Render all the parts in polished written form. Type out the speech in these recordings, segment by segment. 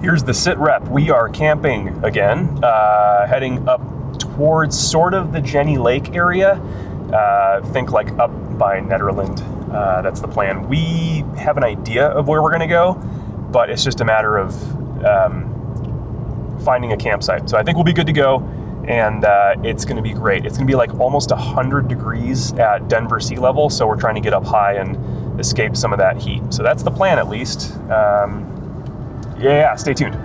Here's the sit rep. We are camping again, heading up towards sort of the Jenny Lake area. Think like up by Nederland. That's the plan. We have an idea of where we're gonna go, but it's just a matter of finding a campsite. So I think we'll be good to go, and it's gonna be great. It's gonna be like almost 100 degrees at Denver sea level, so we're trying to get up high and escape some of that heat. So that's the plan, at least. Yeah, stay tuned.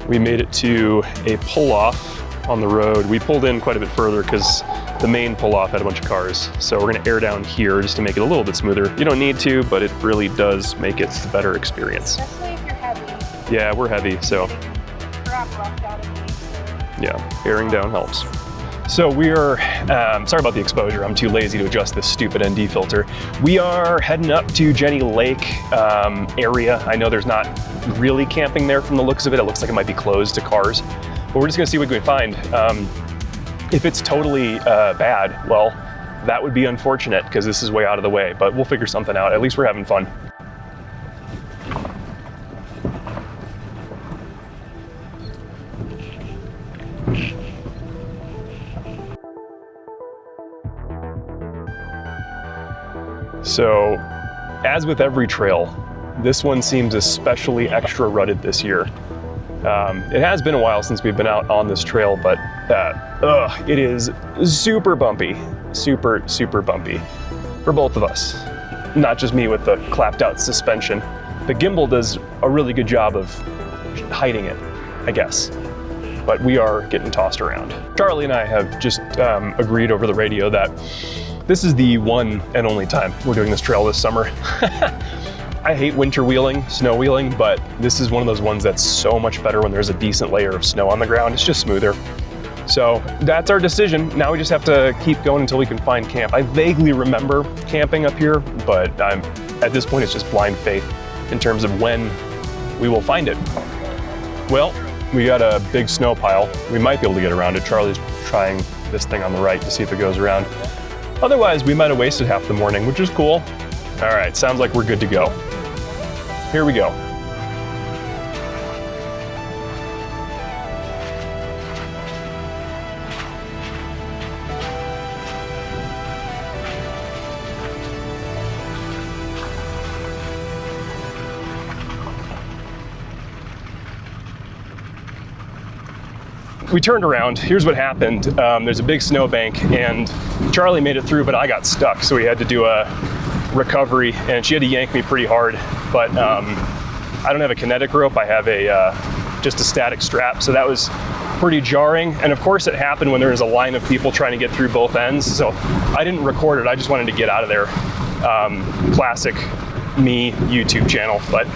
We made it to a pull-off on the road. We pulled in quite a bit further because the main pull-off had a bunch of cars. So we're gonna air down here just to make it a little bit smoother. You don't need to, but it really does make it a better experience. Especially if you're heavy. Yeah, we're heavy, so. Crap rocked out of me, so. Yeah, airing down helps. So we are, sorry about the exposure, I'm too lazy to adjust this stupid ND filter. We are heading up to Jenny Lake area. I know there's not really camping there from the looks of it. It looks like it might be closed to cars, but we're just gonna see what we can find. If it's totally bad, well, that would be unfortunate because this is way out of the way, but we'll figure something out. At least we're having fun. So, as with every trail, this one seems especially extra rutted this year. It has been a while since we've been out on this trail, but it is super bumpy. Super, super bumpy for both of us. Not just me with the clapped out suspension. The gimbal does a really good job of hiding it, I guess. But we are getting tossed around. Charlie and I have just agreed over the radio that this is the one and only time we're doing this trail this summer. I hate winter wheeling, snow wheeling, but this is one of those ones that's so much better when there's a decent layer of snow on the ground. It's just smoother. So that's our decision. Now we just have to keep going until we can find camp. I vaguely remember camping up here, but at this point it's just blind faith in terms of when we will find it. Well, we got a big snow pile. We might be able to get around it. Charlie's trying this thing on the right to see if it goes around. Otherwise, we might have wasted half the morning, which is cool. All right, sounds like we're good to go. Here we go. We turned around. Here's what happened. There's a big snowbank and Charlie made it through, but I got stuck. So we had to do a recovery and she had to yank me pretty hard. But I don't have a kinetic rope. I have just a static strap. So that was pretty jarring. And of course it happened when there was a line of people trying to get through both ends. So I didn't record it. I just wanted to get out of there. Classic me YouTube channel. But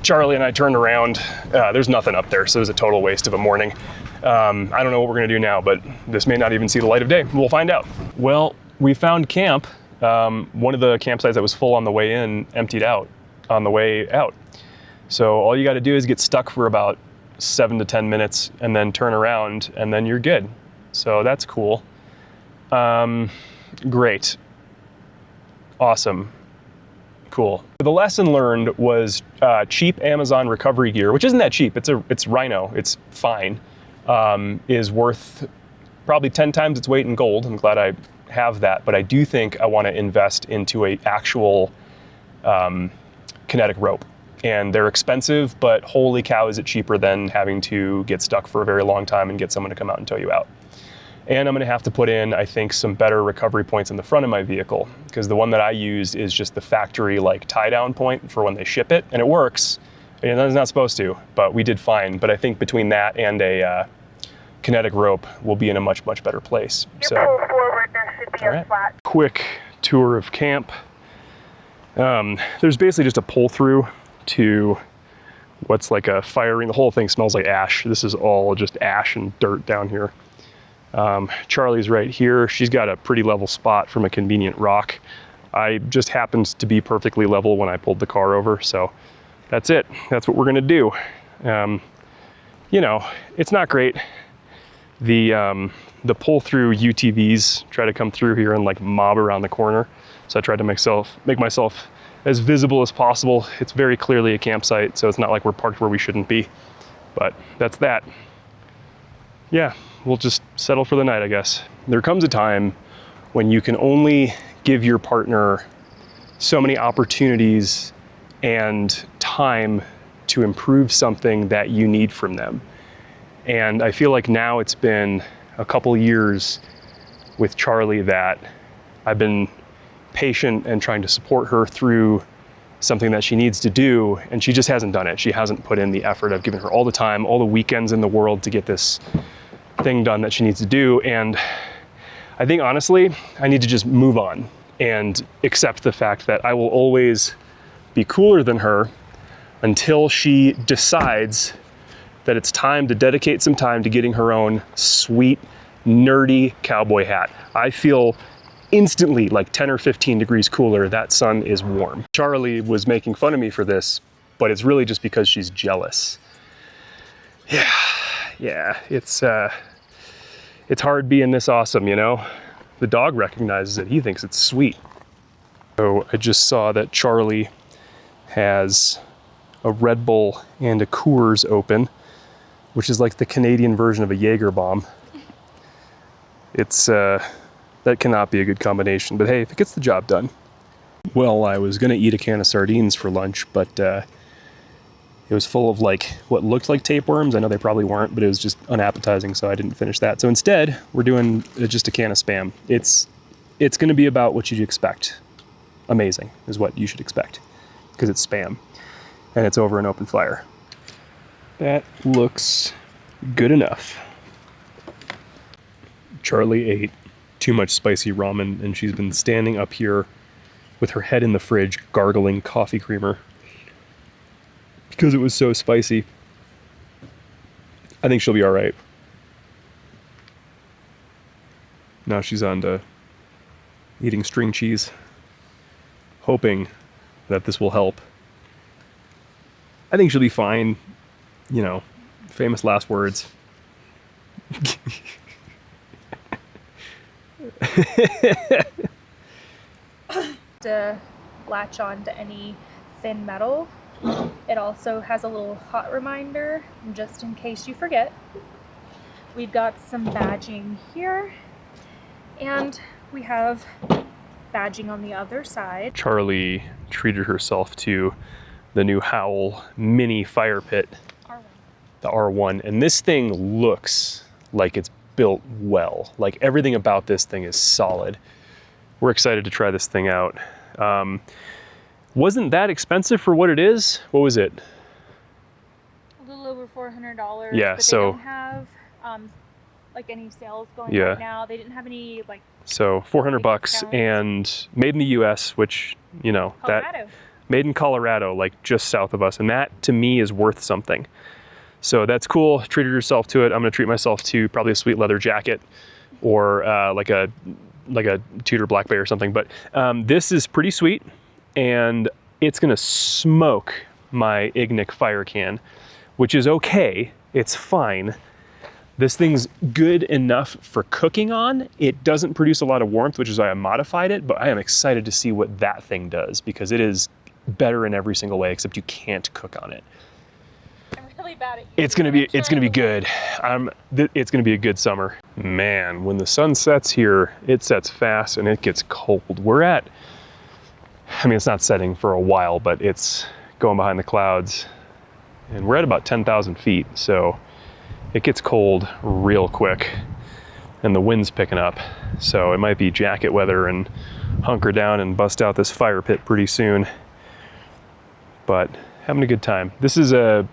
Charlie and I turned around. There's nothing up there, so it was a total waste of a morning. I don't know what we're gonna do now, but this may not even see the light of day. We'll find out. Well, we found camp. One of the campsites that was full on the way in emptied out on the way out. So all you gotta do is get stuck for about 7 to 10 minutes and then turn around and then you're good. So that's cool. Great. Awesome. Cool. The lesson learned was cheap Amazon recovery gear, which isn't that cheap. It's Rhino. It's fine. Is worth probably 10 times its weight in gold. I'm glad I have that, but I do think I want to invest into a actual kinetic rope. And they're expensive, but holy cow, is it cheaper than having to get stuck for a very long time and get someone to come out and tow you out. And I'm gonna have to put in, I think, some better recovery points in the front of my vehicle because the one that I used is just the factory like tie down point for when they ship it, and it works. And it's not supposed to, but we did fine. But I think between that and a kinetic rope, we'll be in a much, much better place. So, pull forward, there should be a flat. Quick tour of camp. There's basically just a pull through to what's like a fire ring. The whole thing smells like ash. This is all just ash and dirt down here. Charlie's right here. She's got a pretty level spot from a convenient rock. I just happened to be perfectly level when I pulled the car over, so that's it. That's what we're gonna do. You know, it's not great. The pull through UTVs try to come through here and like mob around the corner. So I tried to make myself as visible as possible. It's very clearly a campsite, so it's not like we're parked where we shouldn't be. But that's that. Yeah, we'll just settle for the night, I guess. There comes a time when you can only give your partner so many opportunities and time to improve something that you need from them. And I feel like now it's been a couple years with Charlie that I've been patient and trying to support her through something that she needs to do, and she just hasn't done it. She hasn't put in the effort. I've given her all the time, all the weekends in the world to get this thing done that she needs to do. And I think honestly, I need to just move on and accept the fact that I will always be cooler than her until she decides that it's time to dedicate some time to getting her own sweet, nerdy cowboy hat. I feel instantly like 10 or 15 degrees cooler. That sun is warm. Charlie was making fun of me for this, but it's really just because she's jealous. Yeah, it's hard being this awesome, you know? The dog recognizes it. He thinks it's sweet. So I just saw that Charlie has a Red Bull and a Coors open, which is like the Canadian version of a Jaeger bomb. It's, that cannot be a good combination, but hey, if it gets the job done. Well, I was gonna eat a can of sardines for lunch, but it was full of like what looked like tapeworms. I know they probably weren't, but it was just unappetizing, so I didn't finish that. So instead, we're doing just a can of Spam. It's gonna be about what you'd expect. Amazing is what you should expect, because it's Spam, and it's over an open fire. That looks good enough. Charlie ate too much spicy ramen, and she's been standing up here with her head in the fridge gargling coffee creamer because it was so spicy. I think she'll be all right. Now she's on to eating string cheese, hoping that this will help. I think she'll be fine. You know, famous last words. To latch on to any thin metal. It also has a little hot reminder just in case you forget. We've got some badging here, and we have badging on the other side. Charlie treated herself to the new Howl mini fire pit, R1. the R1, and this thing looks like it's built well. Like everything about this thing is solid. We're excited to try this thing out. Wasn't that expensive for what it is? What was it? A little over $400. Yeah, but so they don't have like any sales going right now. They didn't have any like. So $400 discounts. and made in the U.S., which, you know, Colorado. that made in Colorado, like just south of us, and that to me is worth something. So that's cool. Treated yourself to it. I'm gonna treat myself to probably a sweet leather jacket or like a Tudor Black Bay or something. But this is pretty sweet, and it's gonna smoke my Ignik fire can, which is okay. It's fine. This thing's good enough for cooking on. It doesn't produce a lot of warmth, which is why I modified it, but I am excited to see what that thing does, because it is better in every single way, except you can't cook on it. I'm really bad at It's gonna be good. It's gonna be a good summer. Man, when the sun sets here, it sets fast and it gets cold. I mean, it's not setting for a while, but it's going behind the clouds, and we're at about 10,000 feet, so it gets cold real quick, and the wind's picking up. So it might be jacket weather and hunker down and bust out this fire pit pretty soon. But having a good time. This is a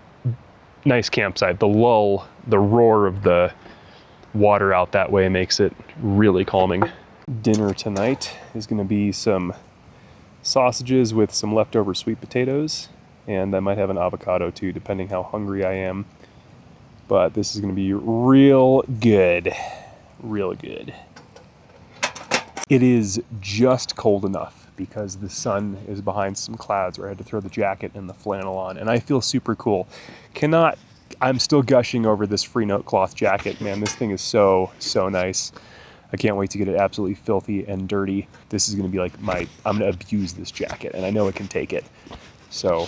nice campsite. The lull, the roar of the water out that way makes it really calming. Dinner tonight is gonna be some sausages with some leftover sweet potatoes and I might have an avocado too, depending how hungry I am. But this is gonna be real good, real good. It is just cold enough because the sun is behind some clouds where I had to throw the jacket and the flannel on, and I feel super cool. I'm still gushing over this free note cloth jacket, man. This thing is so nice. I can't wait to get it absolutely filthy and dirty. This is gonna be like I'm gonna abuse this jacket, and I know it can take it. So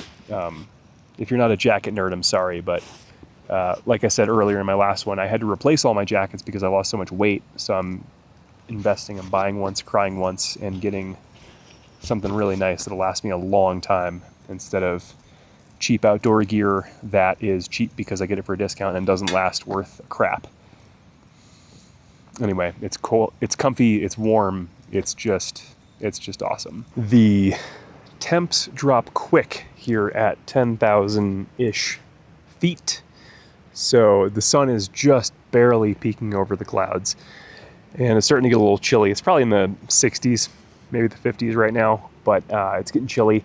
if you're not a jacket nerd, I'm sorry, but like I said earlier in my last one, I had to replace all my jackets because I lost so much weight. So I'm investing in buying once, crying once, and getting something really nice that'll last me a long time instead of cheap outdoor gear that is cheap because I get it for a discount and doesn't last worth crap. Anyway, it's cool, it's comfy, it's warm, it's just awesome. The temps drop quick here at 10,000-ish feet. So the sun is just barely peeking over the clouds. And it's starting to get a little chilly. It's probably in the 60s, maybe the 50s right now, but it's getting chilly.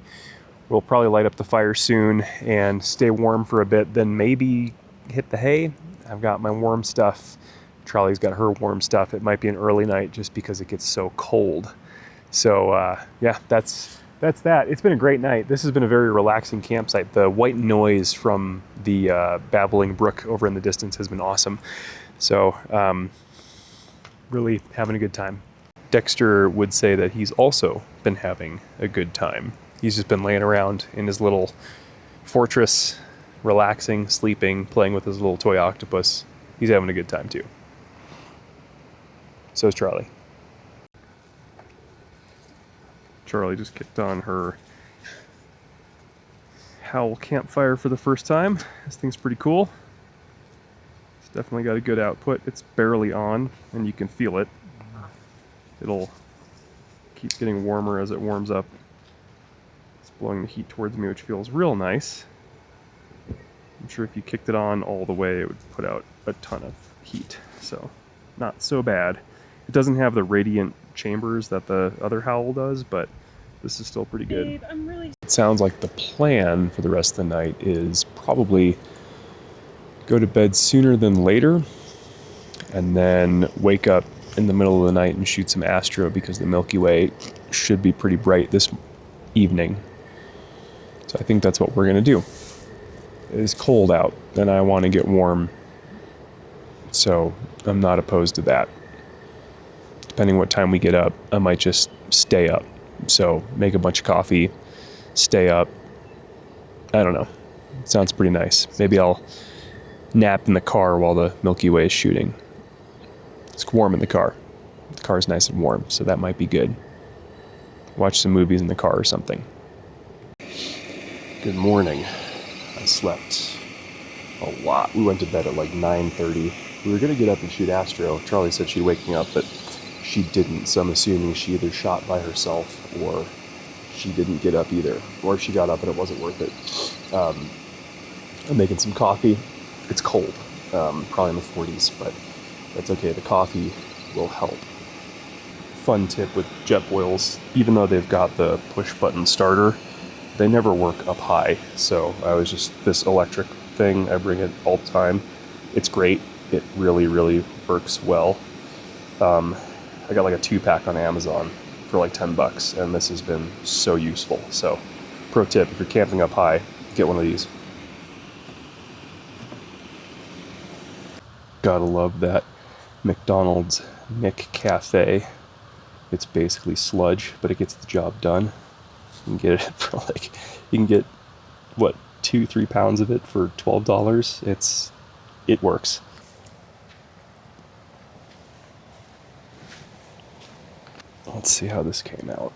We'll probably light up the fire soon and stay warm for a bit, then maybe hit the hay. I've got my warm stuff. Charlie's got her warm stuff. It might be an early night just because it gets so cold. So yeah, that's that. It's been a great night. This has been a very relaxing campsite. The white noise from the babbling brook over in the distance has been awesome. So really having a good time. Dexter would say that he's also been having a good time. He's just been laying around in his little fortress, relaxing, sleeping, playing with his little toy octopus. He's having a good time too. So is Charlie. Charlie just kicked on her Howl campfire for the first time. This thing's pretty cool. It's definitely got a good output. It's barely on, and you can feel it. It'll keep getting warmer as it warms up. It's blowing the heat towards me, which feels real nice. I'm sure if you kicked it on all the way, it would put out a ton of heat. So, not so bad. It doesn't have the radiant chambers that the other Howl does, but this is still pretty good. Babe, It sounds like the plan for the rest of the night is probably go to bed sooner than later, and then wake up in the middle of the night and shoot some astro because the Milky Way should be pretty bright this evening. So I think that's what we're gonna do. It is cold out and I want to get warm, so I'm not opposed to that. Depending what time we get up, I might just stay up. So make a bunch of coffee, stay up. I don't know. Sounds pretty nice. Maybe I'll nap in the car while the Milky Way is shooting. It's warm in the car. The car's nice and warm, so that might be good. Watch some movies in the car or something. Good morning. I slept a lot. We went to bed at like 9:30. We were gonna get up and shoot astro. Charlie said she'd wake me up, but she didn't, so I'm assuming she either shot by herself or she didn't get up either, or she got up and it wasn't worth it. I'm making some coffee. It's cold, probably in the 40s, but that's okay. The coffee will help. Fun tip with Jetboils, even though they've got the push button starter, they never work up high. So I was just this electric thing, I bring it all the time. It's great. It really, really works well. I got like a 2-pack on Amazon for like $10, and this has been so useful. So pro tip, if you're camping up high, get one of these. Gotta love that McDonald's McCafe. It's basically sludge, but it gets the job done. You can get it for like, you can get, what, 2-3 pounds of it for $12. It works. Let's see how this came out.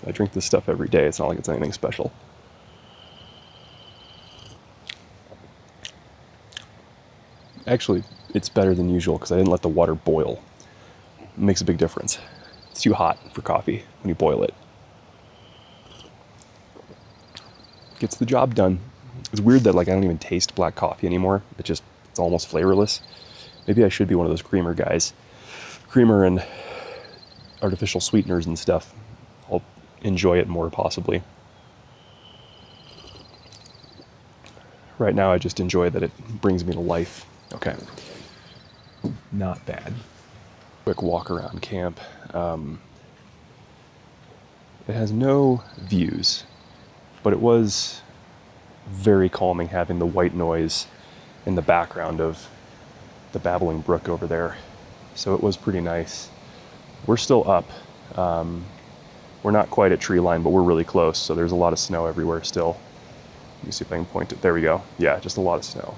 I drink this stuff every day. It's not like it's anything special. Actually, it's better than usual because I didn't let the water boil. It makes a big difference. It's too hot for coffee when you boil it. Gets the job done. It's weird that like I don't even taste black coffee anymore. It's almost flavorless. Maybe I should be one of those creamer guys. Creamer and artificial sweeteners and stuff. I'll enjoy it more possibly. right now I just enjoy that it brings me to life. Okay. Not bad. Quick walk around camp. It has no views, but it was very calming having the white noise in the background of the babbling brook over there. So it was pretty nice. We're still up. We're not quite at tree line, but we're really close. So there's a lot of snow everywhere still. Let me see if I can point it. There we go. Yeah, just a lot of snow.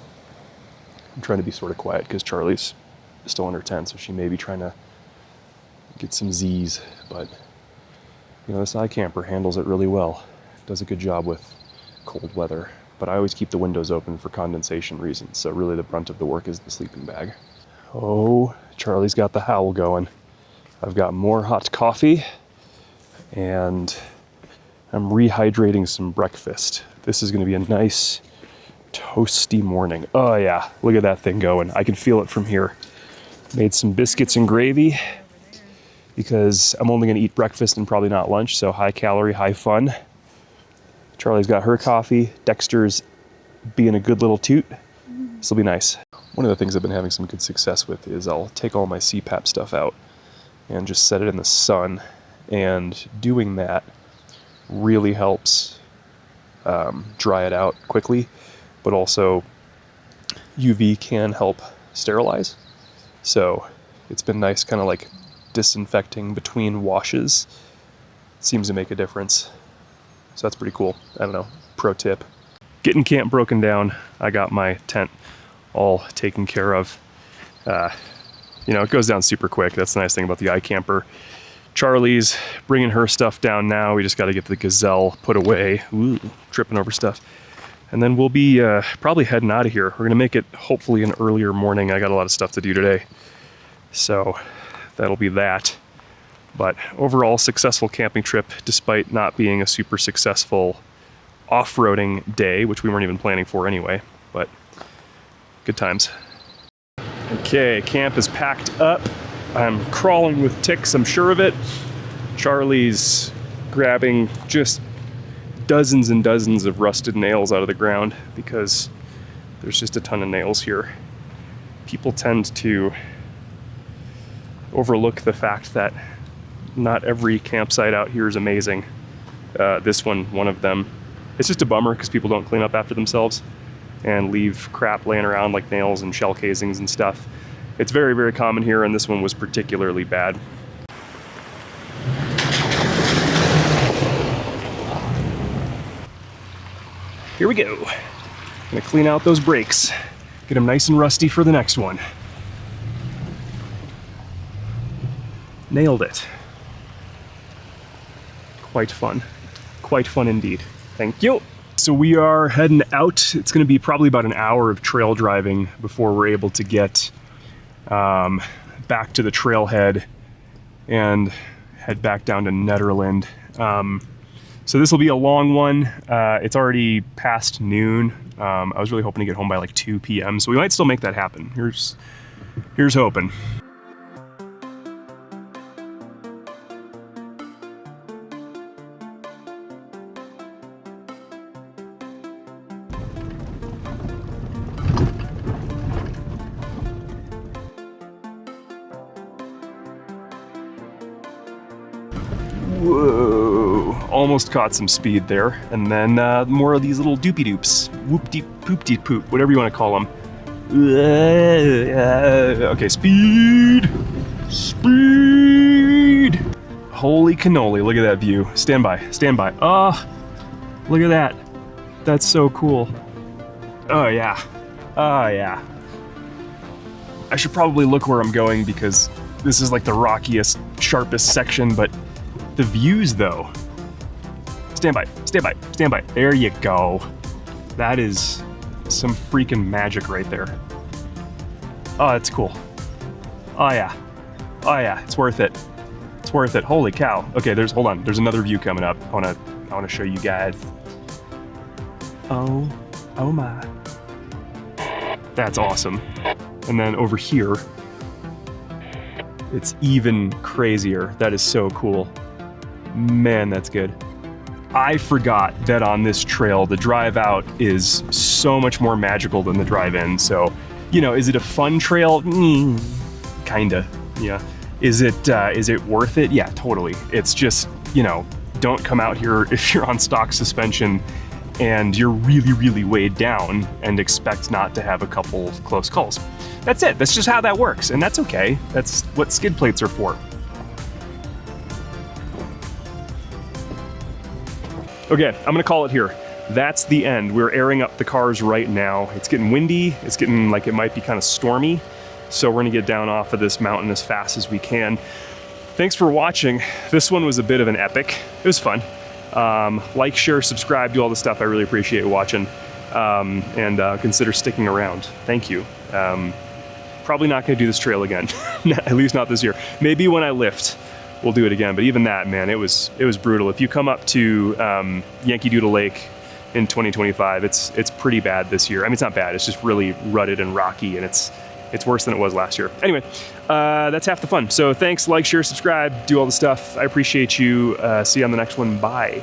I'm trying to be sort of quiet because Charlie's still under tent, so she may be trying to get some Z's, but you know, this iCamper handles it really well. Does a good job with cold weather, but I always keep the windows open for condensation reasons, so really the brunt of the work is the sleeping bag. Oh, Charlie's got the howl going. I've got more hot coffee, and I'm rehydrating some breakfast. This is gonna be a nice toasty morning. Oh yeah, look at that thing going. I can feel it from here. Made some biscuits and gravy because I'm only gonna eat breakfast and probably not lunch, so high calorie, high fun. Charlie's got her coffee. Dexter's being a good little toot. This'll be nice. One of the things I've been having some good success with is I'll take all my CPAP stuff out and just set it in the sun, and doing that really helps dry it out quickly, but also UV can help sterilize. So it's been nice kind of like disinfecting between washes. Seems to make a difference. So that's pretty cool. I don't know, pro tip. Getting camp broken down. I got my tent all taken care of. You know, it goes down super quick. That's the nice thing about the iCamper. Charlie's bringing her stuff down now. We just got to get the gazelle put away. Ooh, tripping over stuff. And then we'll be probably heading out of here. We're going to make it hopefully an earlier morning. I got a lot of stuff to do today. So that'll be that. But overall, successful camping trip, despite not being a super successful off-roading day, which we weren't even planning for anyway. But good times. Okay, camp is packed up. I'm crawling with ticks, I'm sure of it. Charlie's grabbing just dozens and dozens of rusted nails out of the ground because there's just a ton of nails here. People tend to overlook the fact that not every campsite out here is amazing. This one of them. It's just a bummer because people don't clean up after themselves and leave crap laying around like nails and shell casings and stuff. It's very, very common here, and this one was particularly bad. Here we go. Gonna clean out those brakes. Get them nice and rusty for the next one. Nailed it. Quite fun. Quite fun indeed. Thank you. So we are heading out. It's gonna be probably about an hour of trail driving before we're able to get back to the trailhead and head back down to Nederland. So this will be a long one. It's already past noon. I was really hoping to get home by like 2 p.m. So we might still make that happen. Here's hoping. Whoa, almost caught some speed there. And then more of these little doopy doops. Whoop deep, poop deep poop, whatever you want to call them. Okay, speed! Speed! Holy cannoli, look at that view. Stand by, stand by. Oh, look at that. That's so cool. Oh yeah, oh yeah. I should probably look where I'm going because this is like the rockiest, sharpest section, but the views though. Stand by, stand by, stand by. There you go. That is some freaking magic right there. Oh, that's cool. Oh yeah. Oh yeah, it's worth it. It's worth it. Holy cow. Okay, hold on. There's another view coming up. I wanna show you guys. Oh my. That's awesome. And then over here, it's even crazier. That is so cool. Man, that's good. I forgot that on this trail, the drive out is so much more magical than the drive in. So, you know, is it a fun trail? Kinda, yeah. Is it worth it? Yeah, totally. It's just, you know, don't come out here if you're on stock suspension and you're really, really weighed down and expect not to have a couple close calls. That's it. That's just how that works. And that's okay. That's what skid plates are for. Okay, I'm gonna call it here. That's the end. We're airing up the cars right now. It's getting windy. It's getting like it might be kind of stormy. So we're gonna get down off of this mountain as fast as we can. Thanks for watching. This one was a bit of an epic. It was fun. Like, share, subscribe, do all the stuff. I really appreciate watching. And consider sticking around. Thank you. Probably not gonna do this trail again, at least not this year. Maybe when I lift, we'll do it again. But even that, man, it was brutal. If you come up to Yankee Doodle Lake in 2025, it's pretty bad this year. I mean, it's not bad. It's just really rutted and rocky, and it's worse than it was last year. Anyway, that's half the fun. So thanks, like, share, subscribe, do all the stuff. I appreciate you. See you on the next one. Bye.